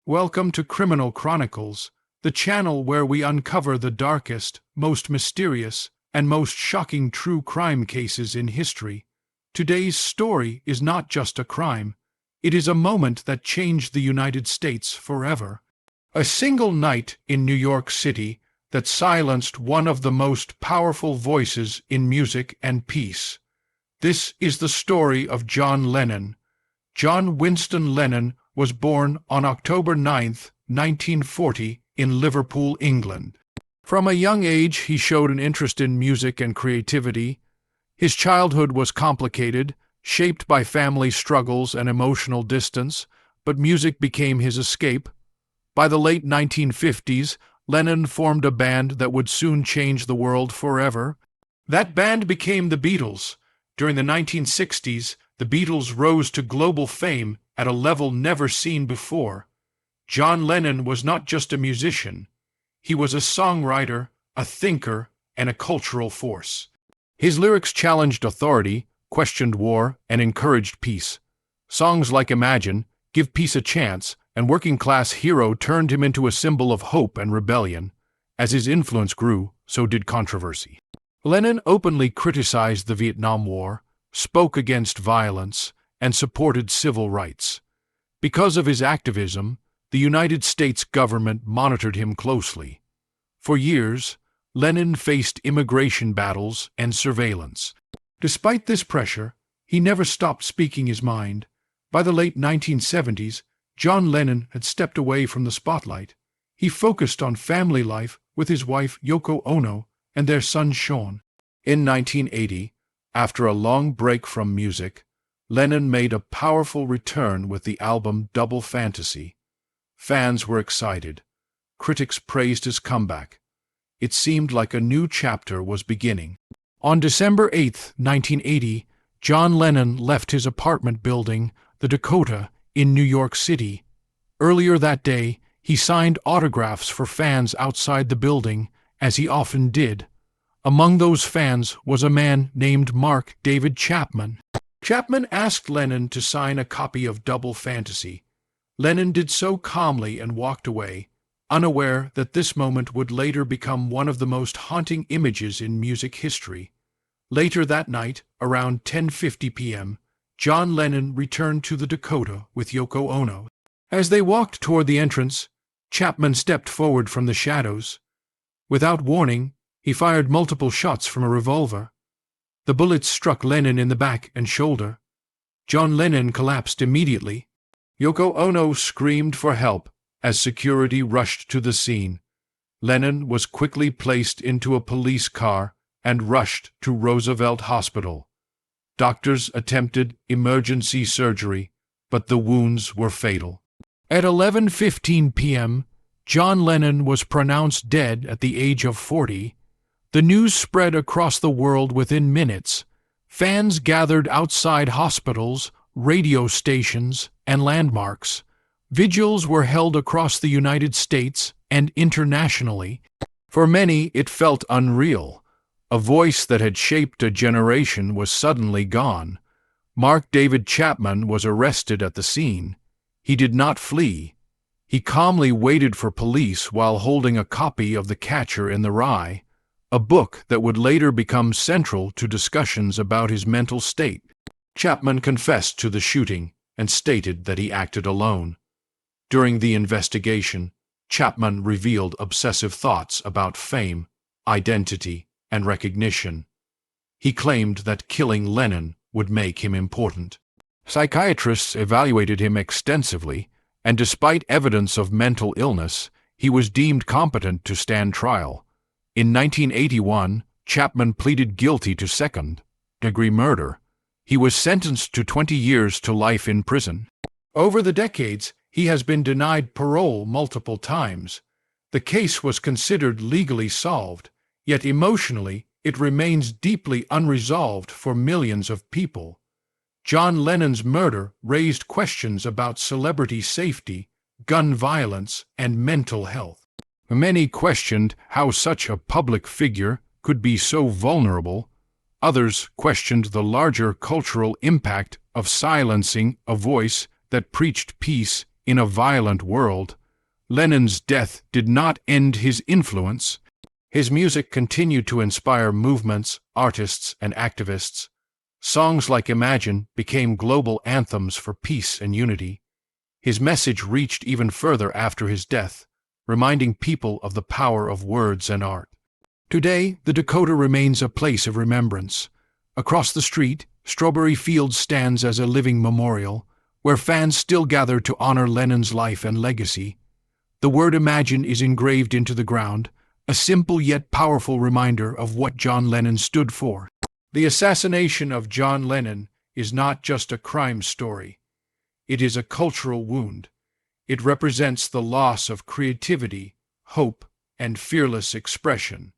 Welcome to Criminal Chronicles, the channel where we uncover the darkest, most mysterious, and most shocking true crime cases in history. Today's story is not just a crime. It is a moment that changed the United States forever. A single night in New York City that silenced one of the most powerful voices in music and peace. This is the story of John Lennon. John Winston Lennon was born on October 9, 1940, in Liverpool, England. From a young age, he showed an interest in music and creativity. His childhood was complicated, shaped by family struggles and emotional distance, but music became his escape. By the late 1950s, Lennon formed a band that would soon change the world forever. That band became the Beatles. During the 1960s, the Beatles rose to global fame at a level never seen before. John Lennon was not just a musician. He was a songwriter, a thinker, and a cultural force. His lyrics challenged authority, questioned war, and encouraged peace. Songs like Imagine, Give Peace a Chance, and Working Class Hero turned him into a symbol of hope and rebellion. As his influence grew, so did controversy. Lennon openly criticized the Vietnam War, spoke against violence, and supported civil rights. Because of his activism, the United States government monitored him closely. For years, Lennon faced immigration battles and surveillance. Despite this pressure, he never stopped speaking his mind. By the late 1970s, John Lennon had stepped away from the spotlight. He focused on family life with his wife Yoko Ono and their son Sean. In 1980, after a long break from music, Lennon made a powerful return with the album Double Fantasy. Fans were excited. Critics praised his comeback. It seemed like a new chapter was beginning. On December 8, 1980, John Lennon left his apartment building, the Dakota, in New York City. Earlier that day, he signed autographs for fans outside the building, as he often did. Among those fans was a man named Mark David Chapman. Chapman asked Lennon to sign a copy of Double Fantasy. Lennon did so calmly and walked away, unaware that this moment would later become one of the most haunting images in music history. Later that night, around 10:50 p.m., John Lennon returned to the Dakota with Yoko Ono. As they walked toward the entrance, Chapman stepped forward from the shadows. Without warning, he fired multiple shots from a revolver. The bullets struck Lennon in the back and shoulder. John Lennon collapsed immediately. Yoko Ono screamed for help as security rushed to the scene. Lennon was quickly placed into a police car and rushed to Roosevelt Hospital. Doctors attempted emergency surgery, but the wounds were fatal. At 11:15 p.m., John Lennon was pronounced dead at the age of 40. The news spread across the world within minutes. Fans gathered outside hospitals, radio stations, and landmarks. Vigils were held across the United States and internationally. For many, it felt unreal. A voice that had shaped a generation was suddenly gone. Mark David Chapman was arrested at the scene. He did not flee. He calmly waited for police while holding a copy of The Catcher in the Rye, a book that would later become central to discussions about his mental state. Chapman confessed to the shooting and stated that he acted alone. During the investigation, Chapman revealed obsessive thoughts about fame, identity, and recognition. He claimed that killing Lennon would make him important. Psychiatrists evaluated him extensively, and despite evidence of mental illness, he was deemed competent to stand trial. In 1981, Chapman pleaded guilty to second-degree murder. He was sentenced to 20 years to life in prison. Over the decades, he has been denied parole multiple times. The case was considered legally solved, yet emotionally it remains deeply unresolved for millions of people. John Lennon's murder raised questions about celebrity safety, gun violence, and mental health. Many questioned how such a public figure could be so vulnerable. Others questioned the larger cultural impact of silencing a voice that preached peace in a violent world, Lennon's death did not end his influence. His music continued to inspire movements, artists, and activists. Songs like Imagine became global anthems for peace and unity. His message reached even further after his death, reminding people of the power of words and art. Today, the Dakota remains a place of remembrance. Across the street, Strawberry Fields stands as a living memorial, where fans still gather to honor Lennon's life and legacy. The word Imagine is engraved into the ground, a simple yet powerful reminder of what John Lennon stood for. The assassination of John Lennon is not just a crime story. It is a cultural wound. It represents the loss of creativity, hope, and fearless expression.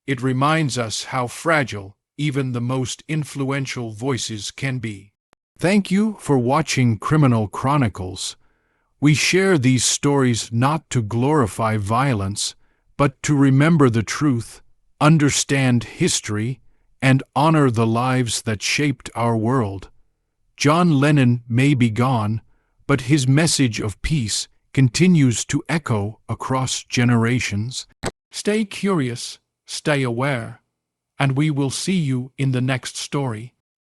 It reminds us how fragile even the most influential voices can be. Thank you for watching Criminal Chronicles. We share these stories not to glorify violence, but to remember the truth, understand history, and honor the lives that shaped our world. John Lennon may be gone, but his message of peace continues to echo across generations. Stay curious, stay aware, and we will see you in the next story.